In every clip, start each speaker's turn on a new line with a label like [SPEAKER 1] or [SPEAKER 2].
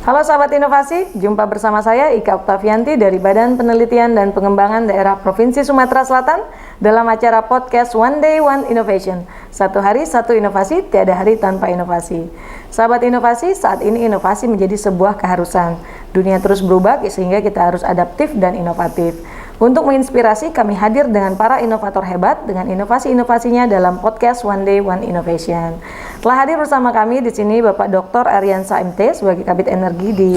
[SPEAKER 1] Halo sahabat inovasi, jumpa bersama saya Ika Oktavianti dari Badan Penelitian dan Pengembangan Daerah Provinsi Sumatera Selatan dalam acara podcast One Day One Innovation. Satu hari satu inovasi, tiada hari tanpa inovasi. Sahabat inovasi, saat ini inovasi menjadi sebuah keharusan. Dunia terus berubah sehingga kita harus adaptif dan inovatif. Untuk menginspirasi, kami hadir dengan para inovator hebat dengan inovasi-inovasinya dalam podcast One Day One Innovation. Telah hadir bersama kami di sini Bapak Dr. Aryansa MT sebagai Kabid Energi di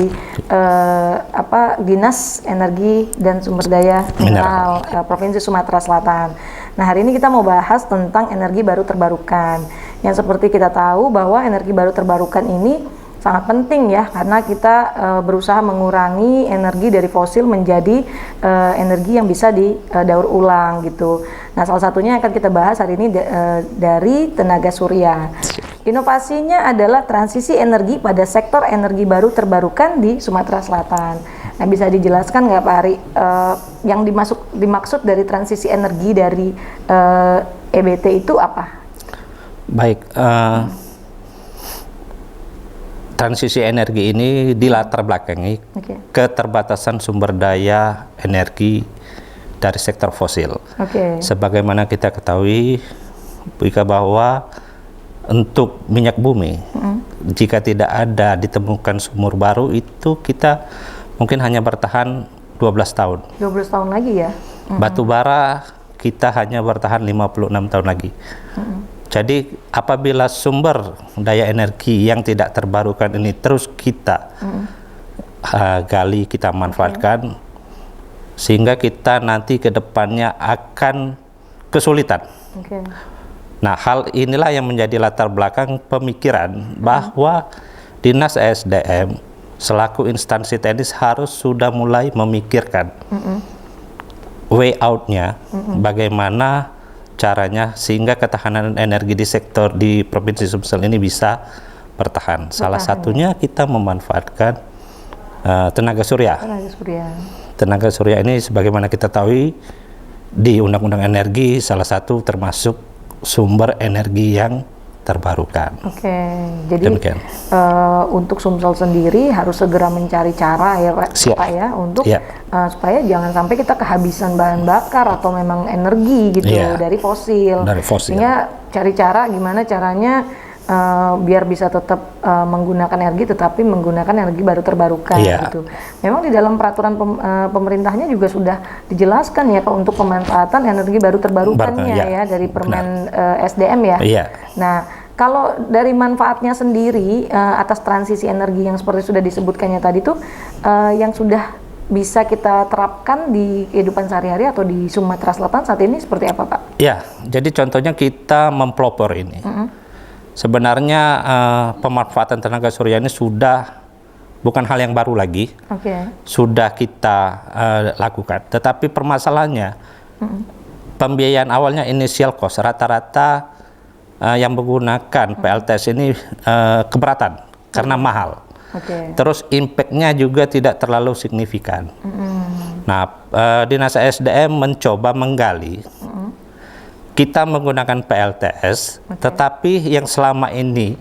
[SPEAKER 1] Dinas Energi dan Sumber Daya Mineral Provinsi Sumatera Selatan. Nah, hari ini kita mau bahas tentang energi baru terbarukan. Yang seperti kita tahu bahwa energi baru terbarukan ini sangat penting ya, karena kita berusaha mengurangi energi dari fosil menjadi energi yang bisa didaur ulang gitu. Nah, salah satunya yang akan kita bahas hari ini dari tenaga surya. Inovasinya adalah transisi energi pada sektor energi baru terbarukan di Sumatera Selatan. Nah, bisa dijelaskan nggak Pak Ari, yang dimaksud dari transisi energi dari EBT itu apa?
[SPEAKER 2] Baik, transisi energi ini dilatar belakangi keterbatasan sumber daya energi dari sektor fosil. Sebagaimana kita ketahui, bahwa untuk minyak bumi, jika tidak ada ditemukan sumur baru, itu kita mungkin hanya bertahan 12 tahun.
[SPEAKER 1] 12 tahun lagi ya?
[SPEAKER 2] Batu bara kita hanya bertahan 56 tahun lagi. Jadi apabila sumber daya energi yang tidak terbarukan ini terus kita gali, kita manfaatkan, sehingga kita nanti ke depannya akan kesulitan. Nah, hal inilah yang menjadi latar belakang pemikiran bahwa Dinas ESDM selaku instansi teknis harus sudah mulai memikirkan way out-nya, bagaimana caranya sehingga ketahanan energi di sektor di Provinsi Sumsel ini bisa bertahan. Salah satunya kita memanfaatkan tenaga surya. Tenaga surya ini sebagaimana kita tahu di Undang-Undang Energi salah satu termasuk sumber energi yang terbarukan.
[SPEAKER 1] Jadi untuk Sumsel sendiri harus segera mencari cara ya Pak, ya, untuk supaya jangan sampai kita kehabisan bahan bakar atau memang energi gitu dari fosil. Sehingga cari cara gimana caranya biar bisa tetap menggunakan energi tetapi menggunakan energi baru terbarukan gitu. Memang di dalam peraturan pemerintahnya juga sudah dijelaskan ya Pak untuk pemanfaatan energi baru terbarukannya ya dari Permen SDM ya. Nah, kalau dari manfaatnya sendiri atas transisi energi yang seperti sudah disebutkannya tadi tuh yang sudah bisa kita terapkan di kehidupan sehari-hari atau di Sumatera Selatan saat ini seperti apa Pak? Ya, jadi contohnya kita mempelopor ini. Sebenarnya pemanfaatan tenaga surya ini sudah bukan hal yang baru lagi, sudah kita lakukan. Tetapi permasalahannya pembiayaan awalnya initial cost rata-rata yang menggunakan PLTS ini keberatan karena mahal. Terus impact-nya juga tidak terlalu signifikan. Nah, Dinas SDM mencoba menggali. Kita menggunakan PLTS, tetapi yang selama ini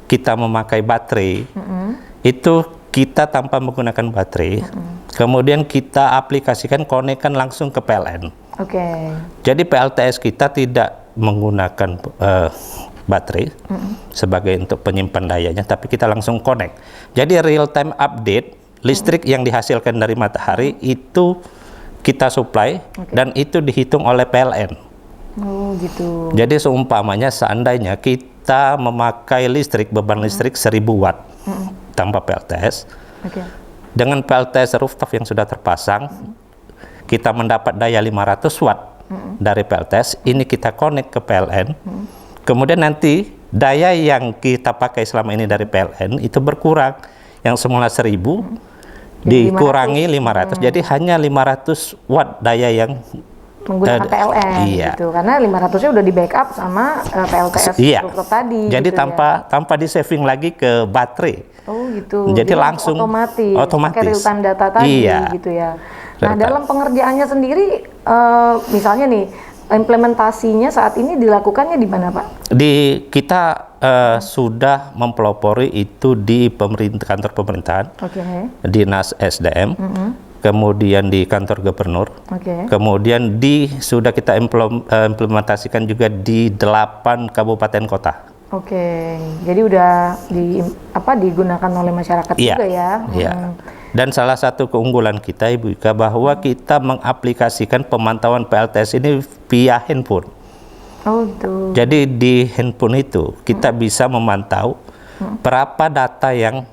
[SPEAKER 1] kita memakai baterai, itu kita tanpa menggunakan baterai, kemudian kita aplikasikan, konekkan langsung ke PLN. Jadi PLTS kita tidak menggunakan baterai sebagai untuk penyimpan dayanya, tapi kita langsung connect. Jadi real time update listrik yang dihasilkan dari matahari itu kita supply dan itu dihitung oleh PLN. Jadi seumpamanya seandainya kita memakai listrik, beban listrik 1000 watt tanpa PLTS, dengan PLTS rooftop yang sudah terpasang, kita mendapat daya 500 watt dari PLTS, ini kita connect ke PLN, kemudian nanti daya yang kita pakai selama ini dari PLN itu berkurang, yang semula 1000 dikurangi 500, jadi hanya 500 watt daya yang menggunakan PLN gitu, karena 500-nya udah di backup sama PLTS rooftop tadi.
[SPEAKER 2] Jadi gitu tanpa di saving lagi ke baterai. Jadi langsung otomatis. Pakai
[SPEAKER 1] real time data tadi gitu ya. Nah, dalam pengerjaannya sendiri, misalnya nih implementasinya saat ini dilakukannya di mana, Pak?
[SPEAKER 2] Kita sudah mempelopori itu di kantor pemerintahan, dinas SDM, kemudian di kantor gubernur, kemudian sudah kita implementasikan juga di 8 kabupaten kota.
[SPEAKER 1] Jadi udah digunakan oleh masyarakat juga ya.
[SPEAKER 2] Dan salah satu keunggulan kita, Ibu Ika, bahwa kita mengaplikasikan pemantauan PLTS ini via handphone. Jadi di handphone itu kita bisa memantau berapa data yang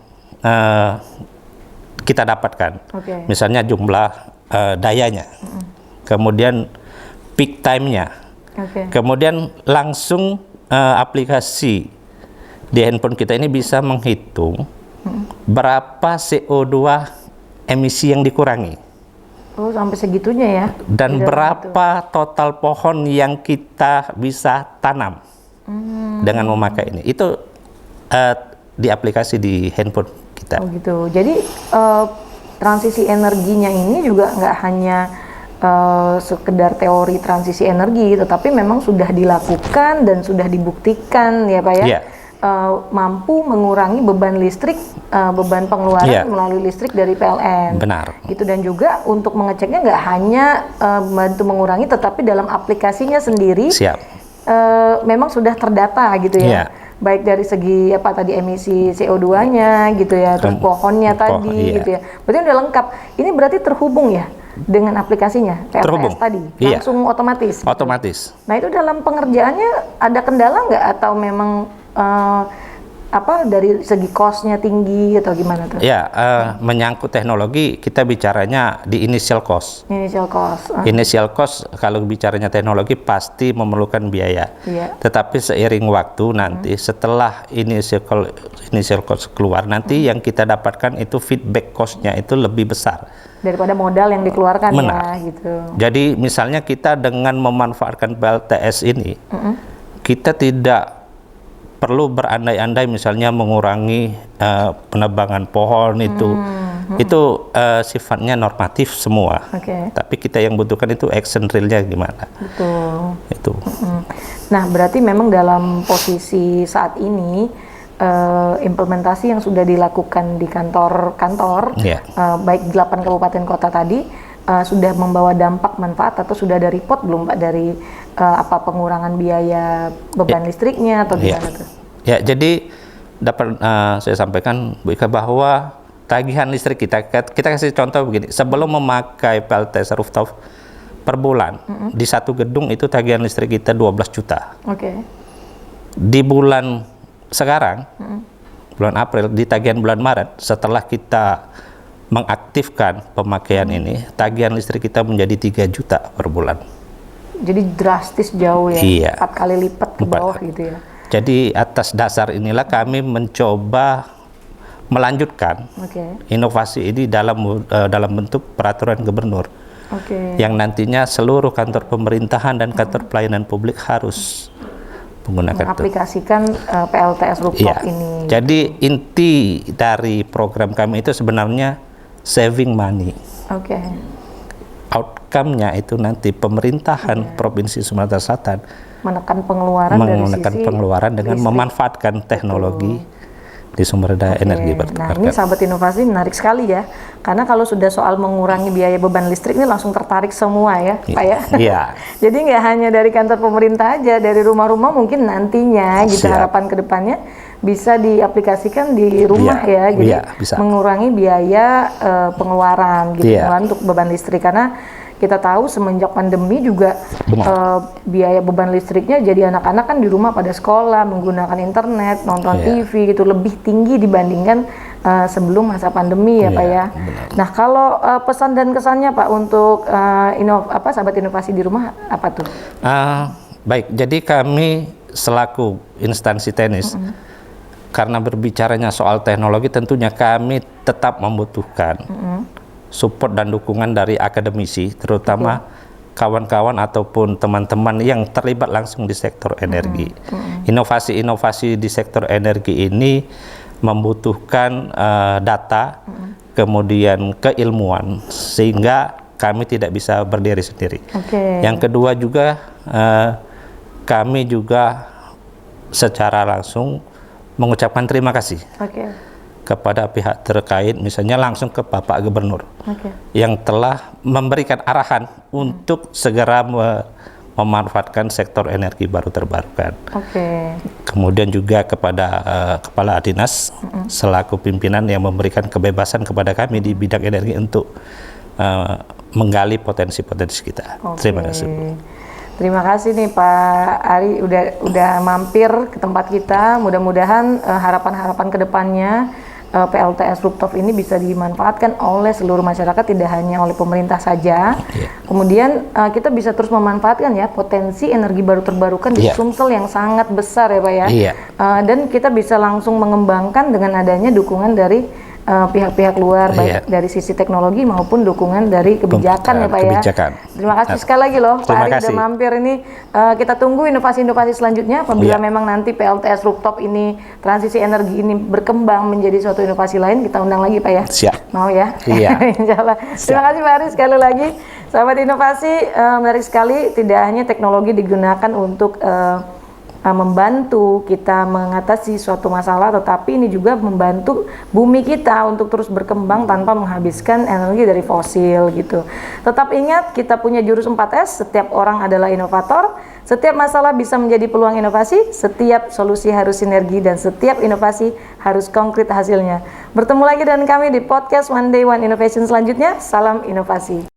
[SPEAKER 2] kita dapatkan. Misalnya jumlah dayanya, kemudian peak time-nya, kemudian langsung aplikasi di handphone kita ini bisa menghitung berapa CO2 emisi yang dikurangi.
[SPEAKER 1] Sampai segitunya ya.
[SPEAKER 2] Dan berapa total pohon yang kita bisa tanam dengan memakai ini. Itu di aplikasi di handphone kita.
[SPEAKER 1] Jadi transisi energinya ini juga nggak hanya sekedar teori transisi energi, tetapi memang sudah dilakukan dan sudah dibuktikan ya Pak ya. Mampu mengurangi beban listrik, beban pengeluaran melalui listrik dari PLN.
[SPEAKER 2] Benar.
[SPEAKER 1] Dan juga untuk mengeceknya nggak hanya bantu mengurangi, tetapi dalam aplikasinya sendiri memang sudah terdata gitu ya. Baik dari segi emisi CO2-nya gitu ya, terus pohonnya gitu ya. Berarti udah lengkap. Ini berarti terhubung ya dengan aplikasinya PLTS tadi, langsung otomatis.
[SPEAKER 2] Otomatis.
[SPEAKER 1] Nah itu dalam pengerjaannya ada kendala nggak atau memang dari segi cost-nya tinggi atau gimana tuh?
[SPEAKER 2] Menyangkut teknologi kita bicaranya di initial cost. Initial cost kalau bicaranya teknologi pasti memerlukan biaya. Tetapi seiring waktu nanti setelah initial cost keluar nanti yang kita dapatkan itu feedback cost-nya itu lebih besar
[SPEAKER 1] daripada modal yang dikeluarkan ya gitu.
[SPEAKER 2] Jadi misalnya kita dengan memanfaatkan PLTS ini kita tidak perlu berandai-andai misalnya mengurangi penebangan pohon itu sifatnya normatif semua. Tapi kita yang butuhkan itu action real-nya gimana. Itu.
[SPEAKER 1] Nah berarti memang dalam posisi saat ini implementasi yang sudah dilakukan di kantor-kantor baik 8 kabupaten kota tadi sudah membawa dampak manfaat atau sudah ada report belum Pak dari pengurangan biaya beban listriknya atau gimana tuh?
[SPEAKER 2] Jadi dapat saya sampaikan Bu Ika bahwa tagihan listrik kita kasih contoh begini, sebelum memakai PLTS rooftop per bulan di satu gedung itu tagihan listrik kita 12 juta. Di bulan sekarang bulan April, di tagihan bulan Maret setelah kita mengaktifkan pemakaian ini, tagihan listrik kita menjadi 3 juta per bulan.
[SPEAKER 1] Jadi drastis jauh ya, 4 kali lipat ke bawah gitu ya.
[SPEAKER 2] Jadi atas dasar inilah kami mencoba melanjutkan inovasi ini dalam bentuk peraturan gubernur, yang nantinya seluruh kantor pemerintahan dan kantor pelayanan publik harus menggunakan
[SPEAKER 1] aplikasikan PLTS rooftop ini.
[SPEAKER 2] Jadi inti dari program kami itu sebenarnya saving money. Outcome-nya itu nanti pemerintahan Provinsi Sumatera Selatan
[SPEAKER 1] menekan pengeluaran
[SPEAKER 2] dengan memanfaatkan teknologi di sumber daya energi terbarukan.
[SPEAKER 1] Nah ini sahabat inovasi menarik sekali ya, karena kalau sudah soal mengurangi biaya beban listrik ini langsung tertarik semua ya Pak ya. Jadi nggak hanya dari kantor pemerintah aja, dari rumah-rumah mungkin nantinya gitu harapan kedepannya bisa diaplikasikan di rumah jadi mengurangi biaya pengeluaran gitu untuk beban listrik, karena kita tahu semenjak pandemi juga biaya beban listriknya jadi anak-anak kan di rumah pada sekolah menggunakan internet, nonton TV gitu lebih tinggi dibandingkan sebelum masa pandemi ya Pak ya. Nah kalau pesan dan kesannya Pak untuk sahabat inovasi di rumah apa tuh?
[SPEAKER 2] Baik, jadi kami selaku instansi teknis karena berbicaranya soal teknologi tentunya kami tetap membutuhkan support dan dukungan dari akademisi, terutama kawan-kawan ataupun teman-teman yang terlibat langsung di sektor energi. Inovasi-inovasi di sektor energi ini membutuhkan data, kemudian keilmuan, sehingga kami tidak bisa berdiri sendiri.
[SPEAKER 1] Okay.
[SPEAKER 2] Yang kedua juga kami juga secara langsung mengucapkan terima kasih kepada pihak terkait, misalnya langsung ke Bapak Gubernur yang telah memberikan arahan untuk segera memanfaatkan sektor energi baru terbarukan. Kemudian juga kepada Kepala Dinas selaku pimpinan yang memberikan kebebasan kepada kami di bidang energi untuk menggali potensi-potensi kita. Terima kasih, Bu.
[SPEAKER 1] Terima kasih nih Pak Ari udah mampir ke tempat kita. Mudah-mudahan harapan-harapan kedepannya PLTS rooftop ini bisa dimanfaatkan oleh seluruh masyarakat, tidak hanya oleh pemerintah saja. Kemudian kita bisa terus memanfaatkan ya potensi energi baru terbarukan di Sumsel yang sangat besar ya Pak ya. Dan kita bisa langsung mengembangkan dengan adanya dukungan dari pihak-pihak luar, baik dari sisi teknologi maupun dukungan dari kebijakan ya Pak ya. Terima kasih sekali lagi loh Pak Ari udah mampir ini. Kita tunggu inovasi-inovasi selanjutnya apabila memang nanti PLTS rooftop ini, transisi energi ini berkembang menjadi suatu inovasi lain, kita undang lagi Pak ya.
[SPEAKER 2] Siap.
[SPEAKER 1] Mau ya?
[SPEAKER 2] Iya.
[SPEAKER 1] Insyaallah. Terima kasih Pak Ari sekali lagi. Sahabat inovasi, menarik sekali, tidak hanya teknologi digunakan untuk membantu kita mengatasi suatu masalah, tetapi ini juga membantu bumi kita untuk terus berkembang tanpa menghabiskan energi dari fosil gitu. Tetap ingat, kita punya jurus 4S, setiap orang adalah inovator, setiap masalah bisa menjadi peluang inovasi, setiap solusi harus sinergi, dan setiap inovasi harus konkret hasilnya. Bertemu lagi dengan kami di podcast One Day One Innovation selanjutnya. Salam inovasi.